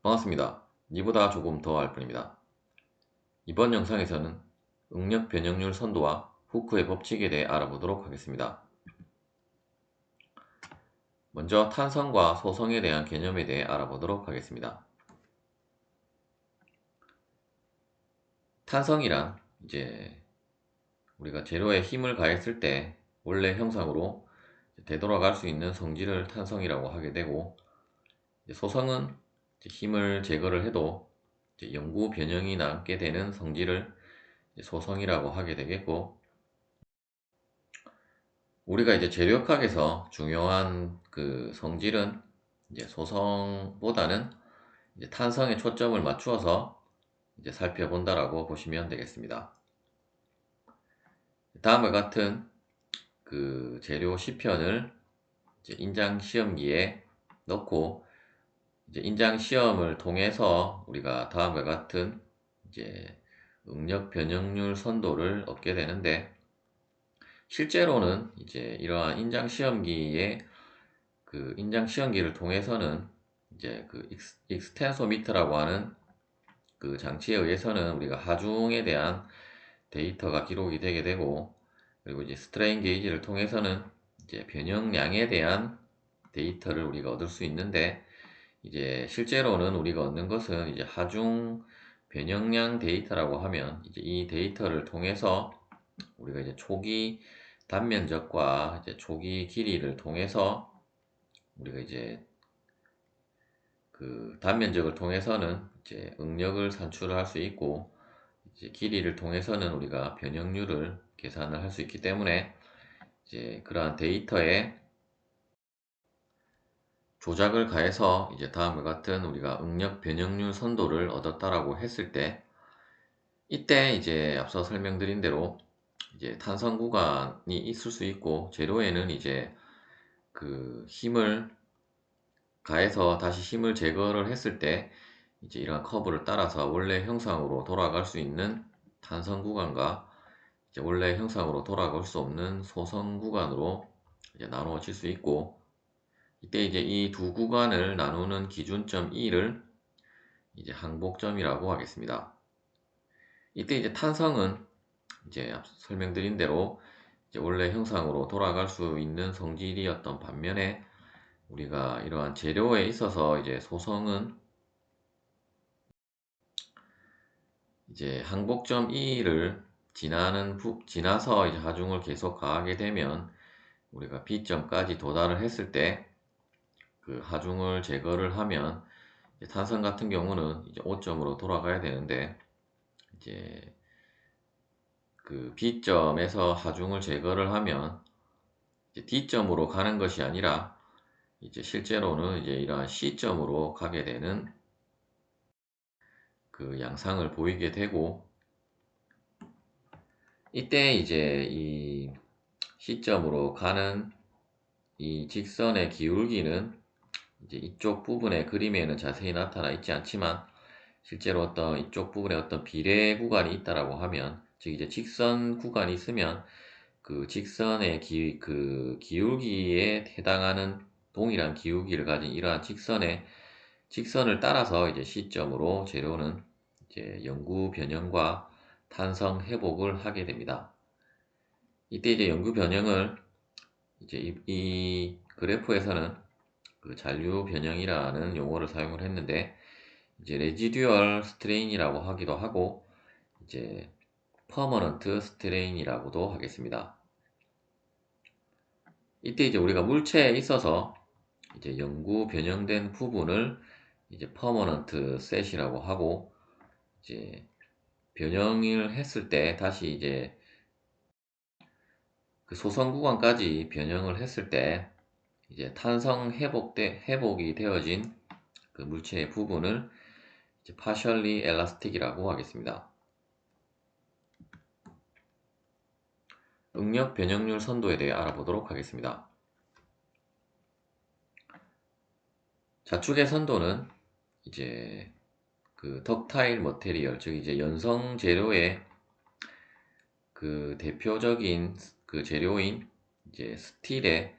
반갑습니다. 니보다 조금 더 알 뿐입니다. 이번 영상에서는 응력 변형률 선도와 후크의 법칙에 대해 알아보도록 하겠습니다. 먼저 탄성과 소성에 대한 개념에 대해 알아보도록 하겠습니다. 탄성이란 이제 우리가 재료에 힘을 가했을 때 원래 형상으로 되돌아갈 수 있는 성질을 탄성이라고 하게 되고, 소성은 힘을 제거를 해도 영구 변형이 남게 되는 성질을 소성이라고 하게 되겠고, 우리가 이제 재료학에서 중요한 그 성질은 이제 소성보다는 이제 탄성에 초점을 맞추어서 이제 살펴본다라고 보시면 되겠습니다. 다음과 같은 그 재료 시편을 이제 인장 시험기에 넣고 이제 인장 시험을 통해서 우리가 다음과 같은 이제 응력 변형률 선도를 얻게 되는데, 실제로는 이제 이러한 인장 시험기에 그 인장 시험기를 통해서는 이제 그 익스텐소미터라고 하는 그 장치에 의해서는 우리가 하중에 대한 데이터가 기록이 되게 되고, 그리고 이제 스트레인 게이지를 통해서는 이제 변형량에 대한 데이터를 우리가 얻을 수 있는데, 이제 실제로는 우리가 얻는 것은 이제 하중 변형량 데이터라고 하면 이제 이 데이터를 통해서 우리가 이제 초기 단면적과 이제 초기 길이를 통해서 우리가 이제 그 단면적을 통해서는 이제 응력을 산출을 할 수 있고, 이제 길이를 통해서는 우리가 변형률을 계산을 할 수 있기 때문에 이제 그러한 데이터에 조작을 가해서 이제 다음과 같은 우리가 응력 변형률 선도를 얻었다라고 했을 때, 이때 이제 앞서 설명드린 대로 이제 탄성 구간이 있을 수 있고, 재료에는 이제 그 힘을 가해서 다시 힘을 제거를 했을 때 이제 이러한 커브를 따라서 원래 형상으로 돌아갈 수 있는 탄성 구간과 이제 원래 형상으로 돌아갈 수 없는 소성 구간으로 이제 나누어질 수 있고, 이때 이제 이 두 구간을 나누는 기준점 E를 이제 항복점이라고 하겠습니다. 이때 이제 탄성은 이제 앞서 설명드린 대로 이제 원래 형상으로 돌아갈 수 있는 성질이었던 반면에, 우리가 이러한 재료에 있어서 이제 소성은 이제 항복점 E를 지나서 이제 하중을 계속 가하게 되면 우리가 B점까지 도달을 했을 때 그 하중을 제거를 하면 탄성 같은 경우는 이제 O점으로 돌아가야 되는데, 이제 그 B점에서 하중을 제거를 하면 이제 D점으로 가는 것이 아니라 이제 실제로는 이제 이러한 C점으로 가게 되는 그 양상을 보이게 되고, 이때 이제 이 C점으로 가는 이 직선의 기울기는 이제 이쪽 부분의 그림에는 자세히 나타나 있지 않지만, 실제로 어떤 이쪽 부분에 어떤 비례 구간이 있다라고 하면, 즉 이제 직선 구간이 있으면 그 직선의 그 기울기에 해당하는 동일한 기울기를 가진 이러한 직선을 따라서 이제 C점으로 재료는 이제 영구 변형과 탄성 회복을 하게 됩니다. 이때 이제 영구 변형을 이제 이 그래프에서는 그 잔류 변형이라는 용어를 사용을 했는데, 이제 레지듀얼 스트레인이라고 하기도 하고 이제 퍼머넌트 스트레인이라고도 하겠습니다. 이때 이제 우리가 물체에 있어서 이제 영구 변형된 부분을 이제 퍼머넌트 셋이라고 하고, 이제 변형을 했을 때 다시 이제 그 소성 구간까지 변형을 했을 때 이제 탄성 회복이 되어진 그 물체의 부분을 이제 partially elastic이라고 하겠습니다. 응력 변형률 선도에 대해 알아보도록 하겠습니다. 자축의 선도는 이제 그 덕타일 머테리얼, 즉 이제 연성 재료의 그 대표적인 그 재료인 이제 스틸의,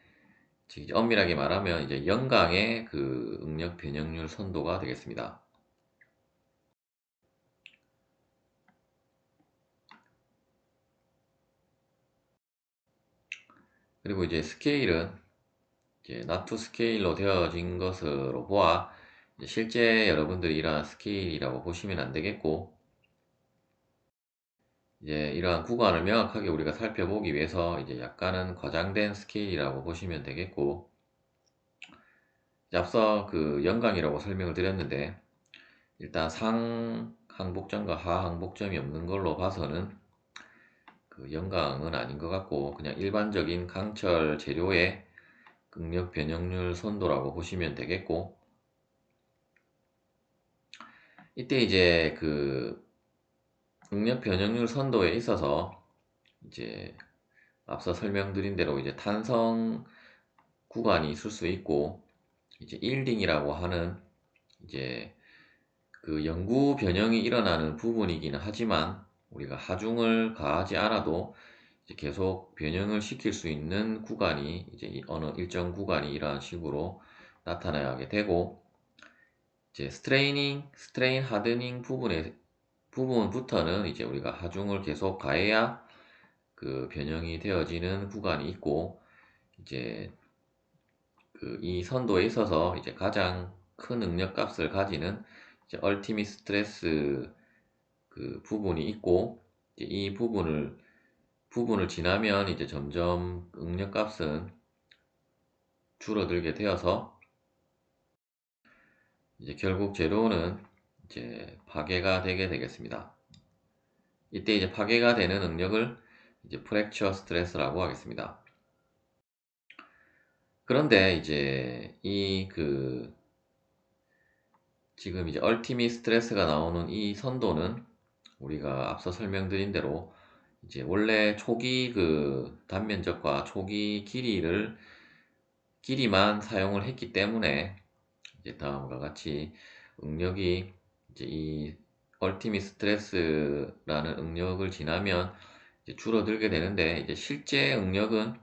즉 엄밀하게 말하면 이제 영강의 그 응력 변형률 선도가 되겠습니다. 그리고 이제 스케일은 이제 나투 스케일로 되어진 것으로 보아 이제 실제 여러분들이 이러한 스케일이라고 보시면 안 되겠고, 이제 이러한 구간을 명확하게 우리가 살펴보기 위해서 이제 약간은 과장된 스케일이라고 보시면 되겠고, 이제 앞서 그 연강이라고 설명을 드렸는데, 일단 상 항복점과 하 항복점이 없는 걸로 봐서는 그 연강은 아닌 것 같고, 그냥 일반적인 강철 재료의 응력 변형률 선도라고 보시면 되겠고, 이때 이제 그 응력 변형률 선도에 있어서 이제 앞서 설명드린 대로 이제 탄성 구간이 있을 수 있고, 이제 일딩이라고 하는 이제 그 영구 변형이 일어나는 부분이기는 하지만, 우리가 하중을 가하지 않아도 이제 계속 변형을 시킬 수 있는 구간이 이제 어느 일정 구간이 이러한 식으로 나타나게 되고, 이제 스트레인 하드닝 부분부터는 이제 우리가 하중을 계속 가해야 그 변형이 되어지는 구간이 있고, 이제 그 이 선도에 있어서 이제 가장 큰 응력 값을 가지는 이제 얼티밋 스트레스 그 부분이 있고, 이제 이 부분을 지나면 이제 점점 응력 값은 줄어들게 되어서 이제 결국 제로는 이제 파괴가 되게 되겠습니다. 이때 이제 파괴가 되는 응력을 이제 프랙처 스트레스라고 하겠습니다. 그런데 이제 지금 이제 얼티밋 스트레스가 나오는 이 선도는 우리가 앞서 설명드린 대로 이제 원래 초기 그 단면적과 초기 길이만 사용을 했기 때문에 이제 다음과 같이 응력이 이제 이 얼티밋 스트레스라는 응력을 지나면 이제 줄어들게 되는데, 이제 실제 응력은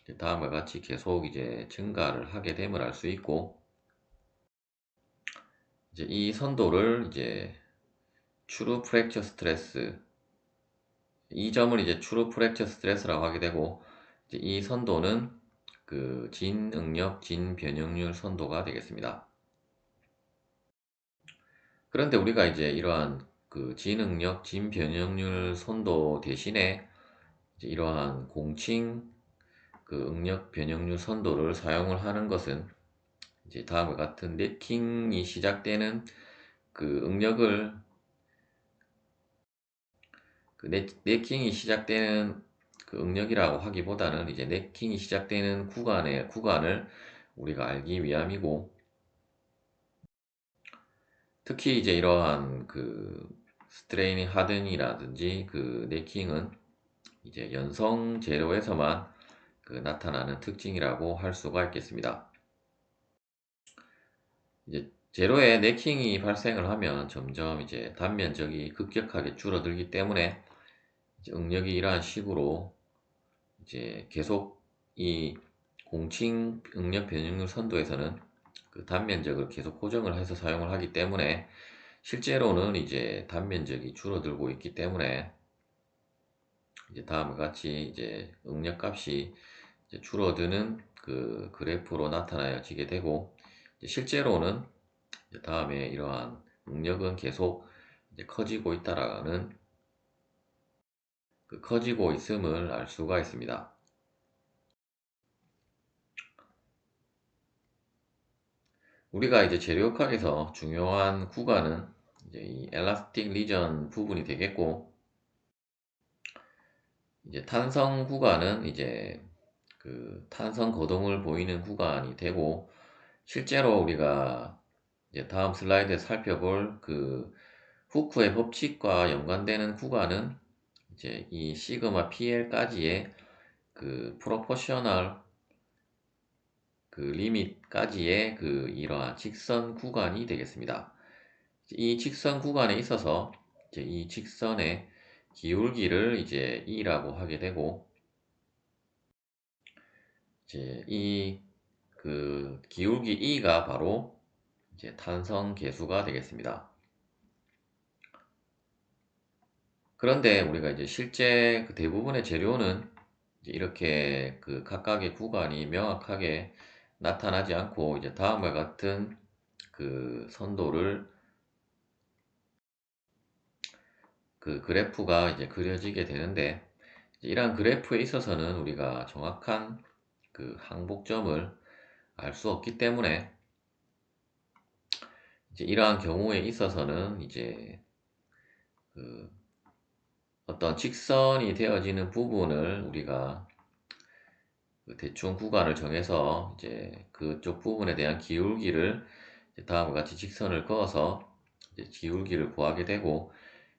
이제 다음과 같이 계속 이제 증가를 하게 됨을 알 수 있고, 이제 이 선도를 이제 트루 프랙처 스트레스, 이 점을 이제 트루 프랙처 스트레스라고 하게 되고, 이제 이 선도는 그 진응력 진변형률 선도가 되겠습니다. 그런데 우리가 이제 이러한 그 진응력 진변형률 선도 대신에 이제 이러한 공칭 그 응력 변형률 선도를 사용을 하는 것은 이제 다음과 같은 네킹이 시작되는 그 응력을 네킹이 시작되는 그 응력이라고 하기보다는 이제 네킹이 시작되는 구간을 우리가 알기 위함이고, 특히 이제 이러한 그 스트레이닝 하든이라든지 그 네킹은 이제 연성 재료에서만 그 나타나는 특징이라고 할 수가 있겠습니다. 이제 제로에 네킹이 발생을 하면 점점 이제 단면적이 급격하게 줄어들기 때문에 이제 응력이 이러한 식으로 이제 계속 이 공칭 응력 변형률 선도에서는 그 단면적을 계속 고정을 해서 사용을 하기 때문에 실제로는 이제 단면적이 줄어들고 있기 때문에 이제 다음과 같이 이제 응력 값이 이제 줄어드는 그 그래프로 나타나지게 되고, 이제 실제로는 이제 다음에 이러한 응력은 계속 이제 커지고 있다라는 그 커지고 있음을 알 수가 있습니다. 우리가 이제 재료역학에서 중요한 구간은 이제 이 엘라스틱 리전 부분이 되겠고, 이제 탄성 구간은 이제 그 탄성 거동을 보이는 구간이 되고, 실제로 우리가 이제 다음 슬라이드에 살펴볼 그 후크의 법칙과 연관되는 구간은 이제 이 시그마 PL까지의 그 프로포셔널 그 리밋까지의 그 이러한 직선 구간이 되겠습니다. 이 직선 구간에 있어서 이제 이 직선의 기울기를 이제 E라고 하게 되고, 이제 이 그 기울기 E가 바로 이제 탄성 계수가 되겠습니다. 그런데 우리가 이제 실제 그 대부분의 재료는 이렇게 그 각각의 구간이 명확하게 나타나지 않고 이제 다음과 같은 그 선도를 그 그래프가 이제 그려지게 되는데, 이러한 그래프에 있어서는 우리가 정확한 그 항복점을 알 수 없기 때문에 이제 이러한 경우에 있어서는 이제 그 어떤 직선이 되어지는 부분을 우리가 그 대충 구간을 정해서 이제 그쪽 부분에 대한 기울기를 이제 다음과 같이 직선을 그어서 이제 기울기를 구하게 되고,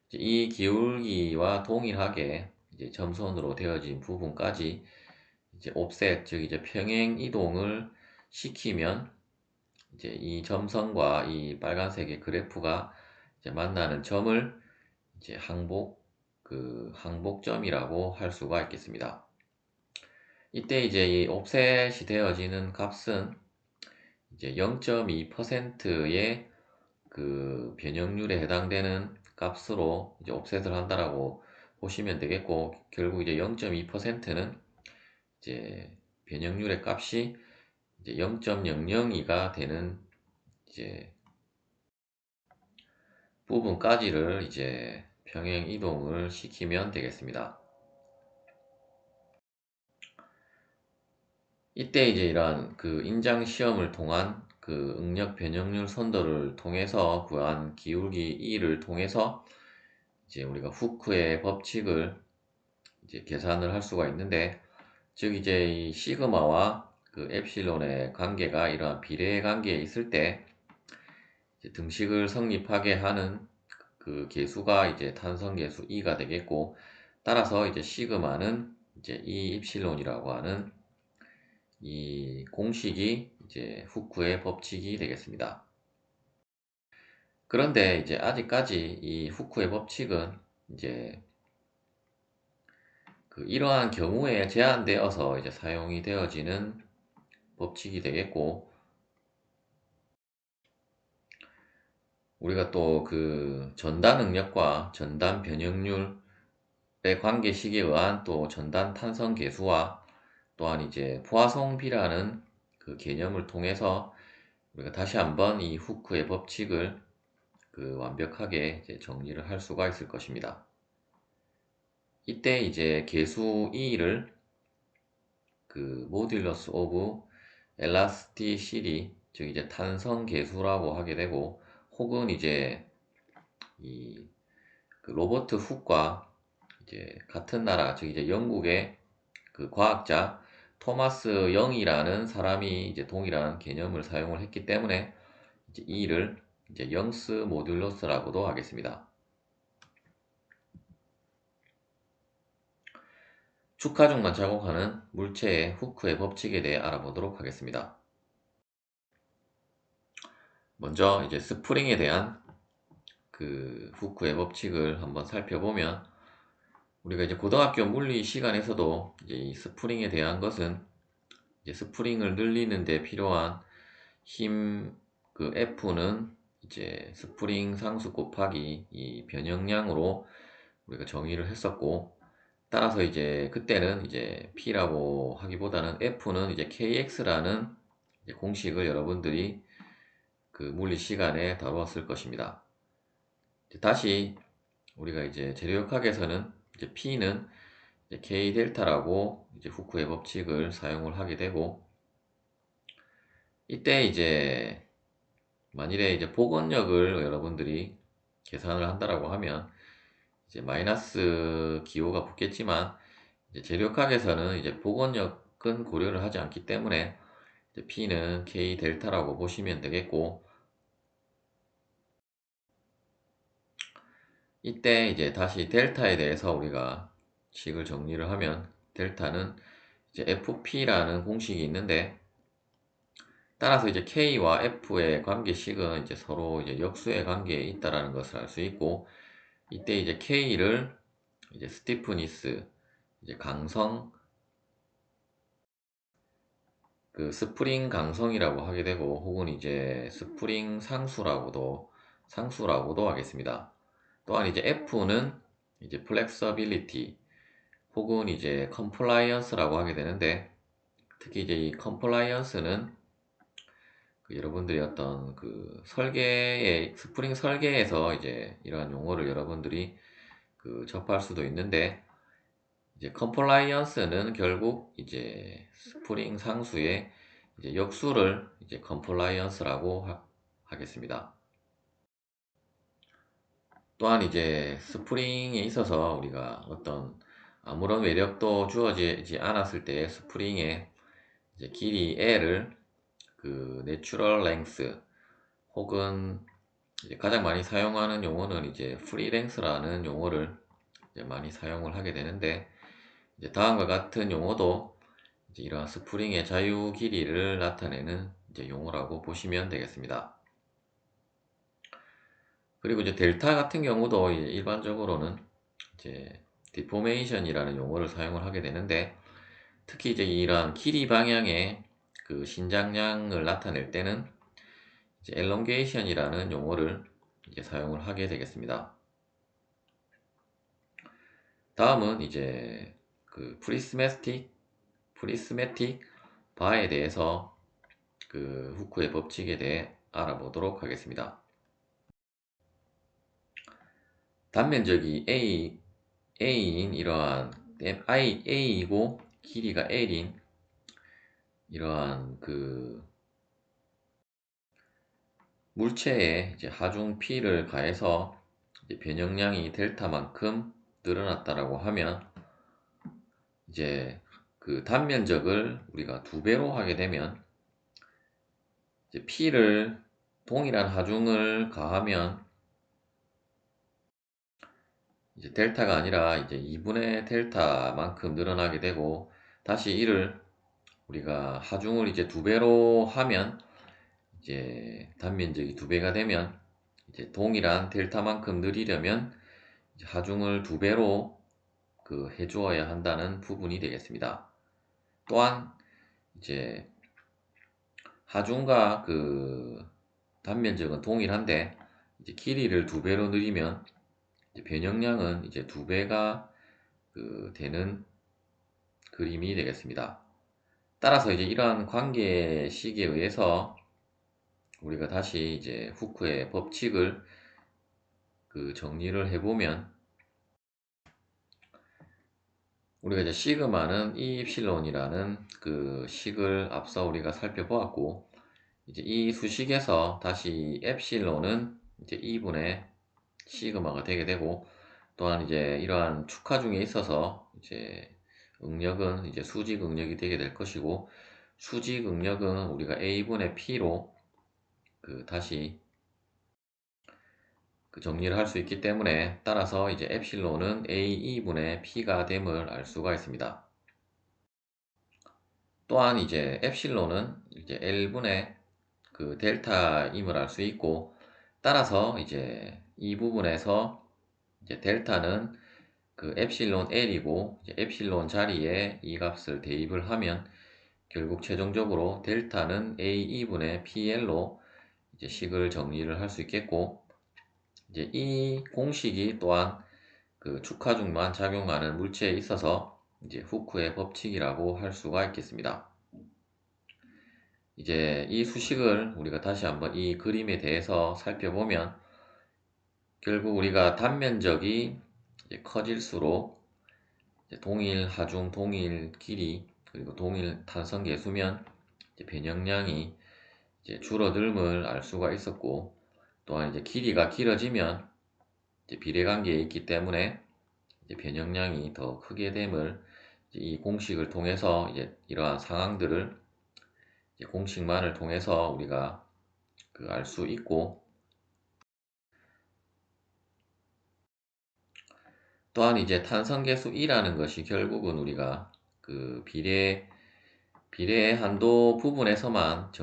이제 이 기울기와 동일하게 이제 점선으로 되어진 부분까지 이제 옵셋, 즉 이제 평행 이동을 시키면 이제 이 점선과 이 빨간색의 그래프가 이제 만나는 점을 이제 항복점이라고 할 수가 있겠습니다. 이때 이제 이 옵셋이 되어지는 값은 이제 0.2%의 그 변형률에 해당되는 값으로 이제 옵셋을 한다라고 보시면 되겠고, 결국 이제 0.2%는 이제 변형률의 값이 이제 0.002가 되는 이제 부분까지를 이제 평행 이동을 시키면 되겠습니다. 이때 이제 이러한 그 인장 시험을 통한 그 응력 변형률 선도를 통해서 구한 기울기 E를 통해서 이제 우리가 후크의 법칙을 이제 계산을 할 수가 있는데, 즉 이제 이 시그마와 그 엡실론의 관계가 이러한 비례의 관계에 있을 때 이제 등식을 성립하게 하는 그 계수가 이제 탄성 계수 E가 되겠고, 따라서 이제 시그마는 이제 E 입실론이라고 하는 이 공식이 이제 후크의 법칙이 되겠습니다. 그런데 이제 아직까지 이 후크의 법칙은 이제 그 이러한 경우에 제한되어서 이제 사용이 되어지는 법칙이 되겠고, 우리가 또 그 전단 응력과 전단 변형률의 관계식에 의한 또 전단 탄성 계수와 또한 이제 포화송비라는 그 개념을 통해서 우리가 다시 한번 이 후크의 법칙을 그 완벽하게 이제 정리를 할 수가 있을 것입니다. 이때 이제 계수 E를 그 모듈러스 오브 엘라스티시티, 즉 이제 탄성 계수라고 하게 되고, 혹은 이제 이 그 로버트 훅과 이제 같은 나라, 즉 이제 영국의 그 과학자 토마스 영이라는 사람이 이제 동일한 개념을 사용을 했기 때문에 이제 이를 이제 영스 모듈러스라고도 하겠습니다. 축하중만 작용하는 물체의 후크의 법칙에 대해 알아보도록 하겠습니다. 먼저 이제 스프링에 대한 그 후크의 법칙을 한번 살펴보면, 우리가 이제 고등학교 물리 시간에서도 이제 이 스프링에 대한 것은 이제 스프링을 늘리는 데 필요한 힘 그 F는 이제 스프링 상수 곱하기 이 변형량으로 우리가 정의를 했었고, 따라서 이제 그때는 이제 P라고 하기보다는 F는 이제 KX라는 이제 공식을 여러분들이 그 물리 시간에 다루었을 것입니다. 다시 우리가 이제 재료역학에서는 이제 P는 이제 K 델타라고 이제 후크의 법칙을 사용을 하게 되고, 이때 이제 만일에 이제 복원력을 여러분들이 계산을 한다라고 하면 이제 마이너스 기호가 붙겠지만, 이제 재료역학에서는 이제 복원력은 고려를 하지 않기 때문에 이제 P는 K 델타라고 보시면 되겠고, 이때 이제 다시 델타에 대해서 우리가 식을 정리를 하면, 델타는 이제 FP라는 공식이 있는데, 따라서 이제 K와 F의 관계식은 이제 서로 이제 역수의 관계에 있다라는 것을 알 수 있고, 이때 이제 K를 이제 스티프니스, 이제 강성, 그 스프링 강성이라고 하게 되고, 혹은 이제 스프링 상수라고도 하겠습니다. 또한 이제 F는 이제 플렉서빌리티 혹은 이제 컴플라이언스라고 하게 되는데, 특히 이제 이 컴플라이언스는 여러분들이 어떤 스프링 설계에서 이제 이러한 용어를 여러분들이 접할 수도 있는데, 이제 컴플라이언스는 결국 이제 스프링 상수의 이제 역수를 이제 컴플라이언스라고 하겠습니다. 또한 이제 스프링에 있어서 우리가 어떤 아무런 외력도 주어지지 않았을 때 스프링의 이제 길이 L을 내추럴 랭스 혹은 이제 가장 많이 사용하는 용어는 이제 프리 랭스라는 용어를 이제 많이 사용을 하게 되는데, 이제 다음과 같은 용어도 이제 이러한 스프링의 자유 길이를 나타내는 이제 용어라고 보시면 되겠습니다. 그리고 이제 델타 같은 경우도 이제 일반적으로는 이제 디포메이션이라는 용어를 사용을 하게 되는데, 특히 이제 이러한 길이 방향의 신장량을 나타낼 때는 이제 엘롱게이션이라는 용어를 이제 사용을 하게 되겠습니다. 다음은 이제 프리스매틱 바에 대해서 후크의 법칙에 대해 알아보도록 하겠습니다. 단면적이 A인 이러한 A이고 길이가 L인 이러한 물체에 이제 하중 P를 가해서 이제 변형량이 델타만큼 늘어났다라고 하면, 이제 단면적을 우리가 2배로 하게 되면 이제 P를 동일한 하중을 가하면 이제 델타가 아니라 이제 2분의 델타만큼 늘어나게 되고, 다시 이를 우리가 하중을 이제 2배로 하면 이제 단면적이 2배가 되면 이제 동일한 델타만큼 늘리려면 이제 하중을 2배로 해주어야 한다는 부분이 되겠습니다. 또한 이제 하중과 단면적은 동일한데 이제 길이를 2배로 늘리면 이제 변형량은 이제 2배가 되는 그림이 되겠습니다. 따라서 이제 이러한 관계식에 의해서 우리가 다시 이제 후크의 법칙을 정리를 해보면, 우리가 이제 시그마는 E 입실론이라는 식을 앞서 우리가 살펴보았고, 이제 이 수식에서 다시 엡실론은 이제 2분의 시그마가 되게 되고, 또한 이제 이러한 축하 중에 있어서 이제 응력은 이제 수직 응력이 되게 될 것이고, 수직 응력은 우리가 A분의 P로 다시 정리를 할 수 있기 때문에, 따라서 이제 엡실론은 A2분의 P가 됨을 알 수가 있습니다. 또한 이제 엡실론은 이제 L분의 델타임을 알 수 있고, 따라서 이제 이 부분에서 이제 델타는 엡실론 L이고, 이제 엡실론 자리에 이 값을 대입을 하면 결국 최종적으로 델타는 A2분의 PL로 이제 식을 정리를 할 수 있겠고, 이제 이 공식이 또한 축하중만 작용하는 물체에 있어서 이제 후크의 법칙이라고 할 수가 있겠습니다. 이제 이 수식을 우리가 다시 한번 이 그림에 대해서 살펴보면, 결국 우리가 단면적이 이제 커질수록 이제 동일 하중, 동일 길이, 그리고 동일 탄성 계수면 이제 변형량이 이제 줄어들음을 알 수가 있었고, 또한 이제 길이가 길어지면 이제 비례관계에 있기 때문에 이제 변형량이 더 크게 됨을 이 공식을 통해서 이제 이러한 상황들을 이제 공식만을 통해서 우리가 알 수 있고, 또한 이제 탄성계수 2라는 것이 결국은 우리가 비례의 한도 부분에서만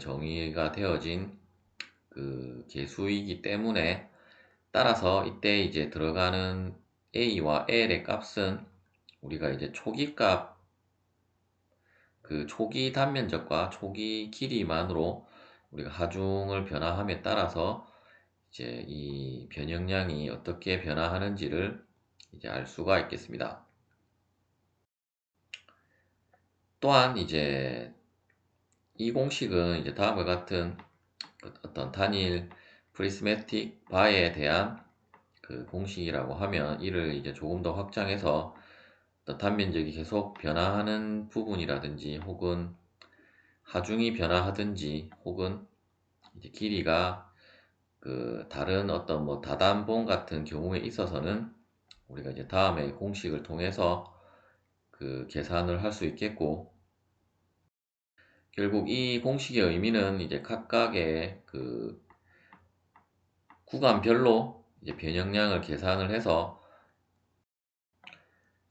정의가 되어진 계수이기 때문에, 따라서 이때 이제 들어가는 A와 L의 값은 우리가 이제 초기 값, 초기 단면적과 초기 길이만으로 우리가 하중을 변화함에 따라서 이제 이 변형량이 어떻게 변화하는지를 이제 알 수가 있겠습니다. 또한 이제 이 공식은 이제 다음과 같은 어떤 단일 프리스매틱 바에 대한 그 공식이라고 하면 이를 이제 조금 더 확장해서 어떤 단면적이 계속 변화하는 부분이라든지 혹은 하중이 변화하든지 혹은 이제 길이가 그 다른 어떤 뭐 다단봉 같은 경우에 있어서는 우리가 이제 다음에 공식을 통해서 그 계산을 할 수 있겠고, 결국 이 공식의 의미는 이제 각각의 그 구간별로 이제 변형량을 계산을 해서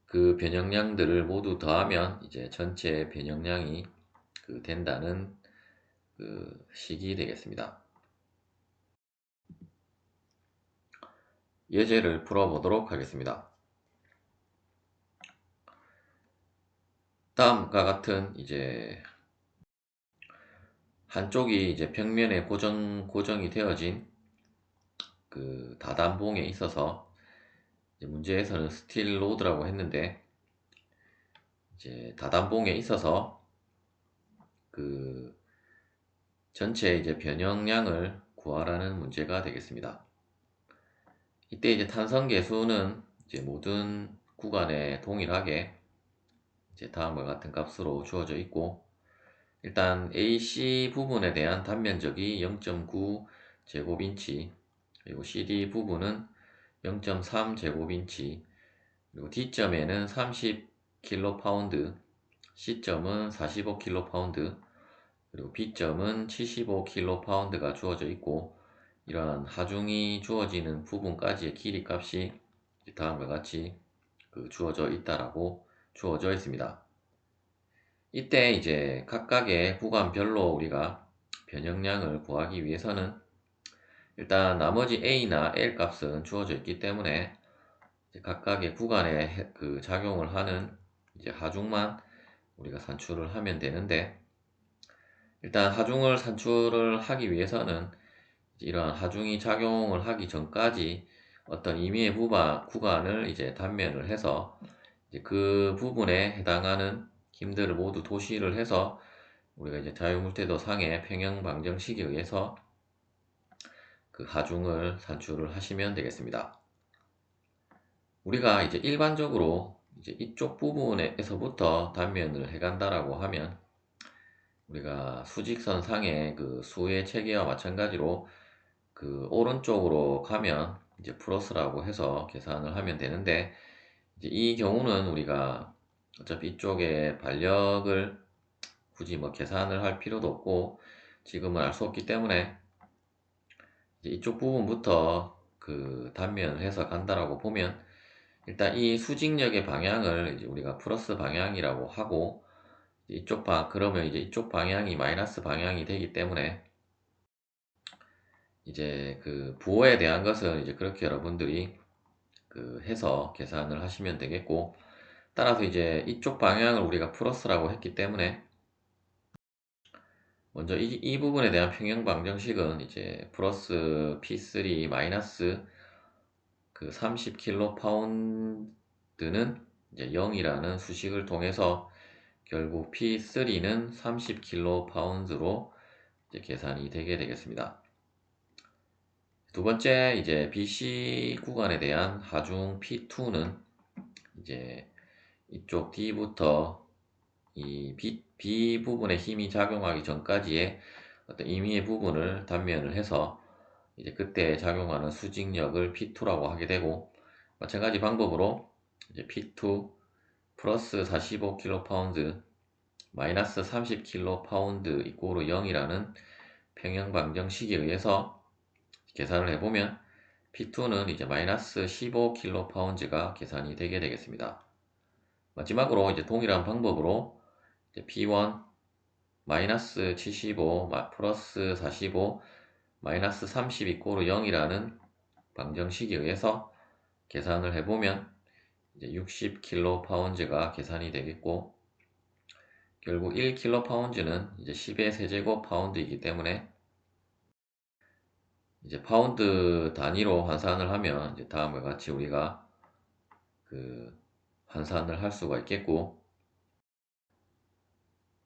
그 변형량들을 모두 더하면 이제 전체 변형량이 그 된다는 그 식이 되겠습니다. 예제를 풀어보도록 하겠습니다. 다음과 같은 이제 한쪽이 이제 벽면에 고정이 되어진 그 다단봉에 있어서 이제 문제에서는 스틸 로드라고 했는데, 이제 다단봉에 있어서 그 전체 이제 변형량을 구하라는 문제가 되겠습니다. 이때 이제 탄성 계수는 이제 모든 구간에 동일하게 이제 다음과 같은 값으로 주어져 있고, 일단 AC 부분에 대한 단면적이 0.9 제곱인치, 그리고 CD 부분은 0.3 제곱인치, 그리고 D점에는 30kPa, C점은 45kPa, 그리고 B점은 75kPa가 주어져 있고, 이러한 하중이 주어지는 부분까지의 길이 값이 다음과 같이 그 주어져 있다라고 주어져 있습니다. 이때 이제 각각의 구간별로 우리가 변형량을 구하기 위해서는 일단 나머지 A나 L 값은 주어져 있기 때문에 각각의 구간에 그 작용을 하는 이제 하중만 우리가 산출을 하면 되는데, 일단 하중을 산출을 하기 위해서는 이러한 하중이 작용을 하기 전까지 어떤 임의의 구간을 이제 단면을 해서 이제 그 부분에 해당하는 힘들을 모두 도시를 해서 우리가 이제 자유물태도 상의 평형 방정식에 의해서 그 하중을 산출을 하시면 되겠습니다. 우리가 이제 일반적으로 이제 이쪽 부분에서부터 단면을 해간다라고 하면 우리가 수직선 상의 그 수의 체계와 마찬가지로 그 오른쪽으로 가면 이제 플러스라고 해서 계산을 하면 되는데, 이제 이 경우는 우리가 어차피 이쪽에 반력을 굳이 뭐 계산을 할 필요도 없고 지금은 알 수 없기 때문에 이제 이쪽 부분부터 그 단면을 해서 간다라고 보면, 일단 이 수직력의 방향을 이제 우리가 플러스 방향이라고 하고, 그러면 이제 이쪽 방향이 마이너스 방향이 되기 때문에 이제 그 부호에 대한 것은 이제 그렇게 여러분들이 그 해서 계산을 하시면 되겠고, 따라서 이제 이쪽 방향을 우리가 플러스라고 했기 때문에 먼저 이 부분에 대한 평형 방정식은 이제 플러스 P3 마이너스 그 30kPa는 이제 0이라는 수식을 통해서 결국 P3는 30kPa로 이제 계산이 되게 되겠습니다. 두 번째 이제 BC 구간에 대한 하중 P2는 이제 이쪽 D부터 이 B 부분에 힘이 작용하기 전까지의 어떤 임의의 부분을 단면을 해서 이제 그때 작용하는 수직력을 P2라고 하게 되고, 마찬가지 방법으로 이제 P2 플러스 45kPa 마이너스 30kPa 이꼬르 0이라는 평형 방정식에 의해서 계산을 해보면 P2는 이제 마이너스 15kPa가 계산이 되게 되겠습니다. 마지막으로 이제 동일한 방법으로 이제 P1 마이너스 75 플러스 45 마이너스 30 이꼬르 0이라는 방정식에 의해서 계산을 해보면 이제 60kPa가 계산이 되겠고, 결국 1kPa는 이제 10의 세제곱 파운드이기 때문에 이제 파운드 단위로 환산을 하면 이제 다음과 같이 우리가 그 환산을 할 수가 있겠고,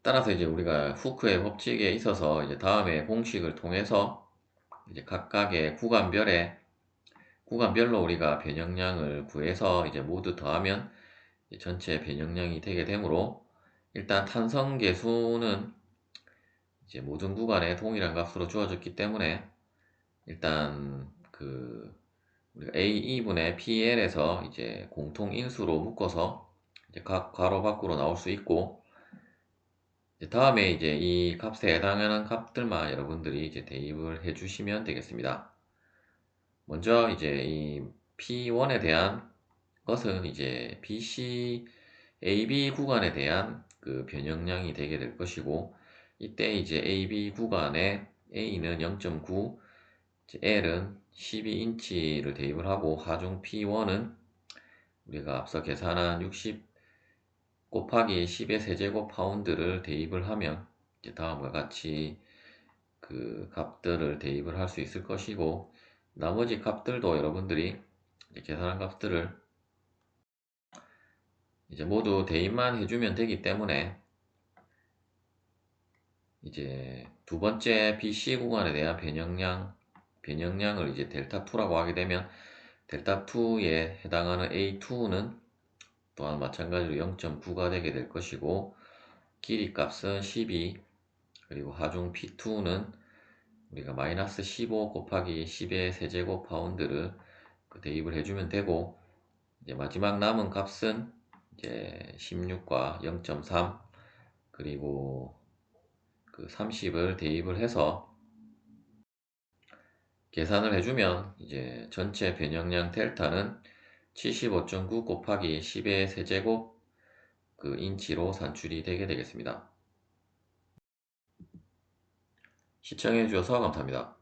따라서 이제 우리가 후크의 법칙에 있어서 이제 다음에 공식을 통해서 이제 각각의 구간별로 우리가 변형량을 구해서 이제 모두 더하면 이제 전체 변형량이 되게 되므로, 일단 탄성계수는 이제 모든 구간에 동일한 값으로 주어졌기 때문에 일단 우리가 A2분의 PL에서 이제 공통인수로 묶어서 이제 각 괄호 밖으로 나올 수 있고, 이제 다음에 이제 이 값에 해당하는 값들만 여러분들이 이제 대입을 해 주시면 되겠습니다. 먼저 이제 이 P1에 대한 것은 이제 BC, AB 구간에 대한 그 변형량이 되게 될 것이고, 이때 이제 AB 구간에 A는 0.9, L은 12인치를 대입을 하고, 하중 P1은 우리가 앞서 계산한 60 곱하기 10의 세제곱 파운드를 대입을 하면 이제 다음과 같이 그 값들을 대입을 할 수 있을 것이고, 나머지 값들도 여러분들이 이제 계산한 값들을 이제 모두 대입만 해주면 되기 때문에, 이제 두 번째 BC 구간에 대한 변형량을 이제 델타2라고 하게 되면, 델타2에 해당하는 A2는 또한 마찬가지로 0.9가 되게 될 것이고, 길이 값은 12, 그리고 하중 P2는 우리가 마이너스 15 곱하기 10의 세제곱 파운드를 대입을 해주면 되고, 이제 마지막 남은 값은 이제 16과 0.3 그리고 그 30을 대입을 해서 계산을 해주면 이제 전체 변형량 델타는 75.9 곱하기 10의 세제곱 인치로 산출이 되게 되겠습니다. 시청해 주셔서 감사합니다.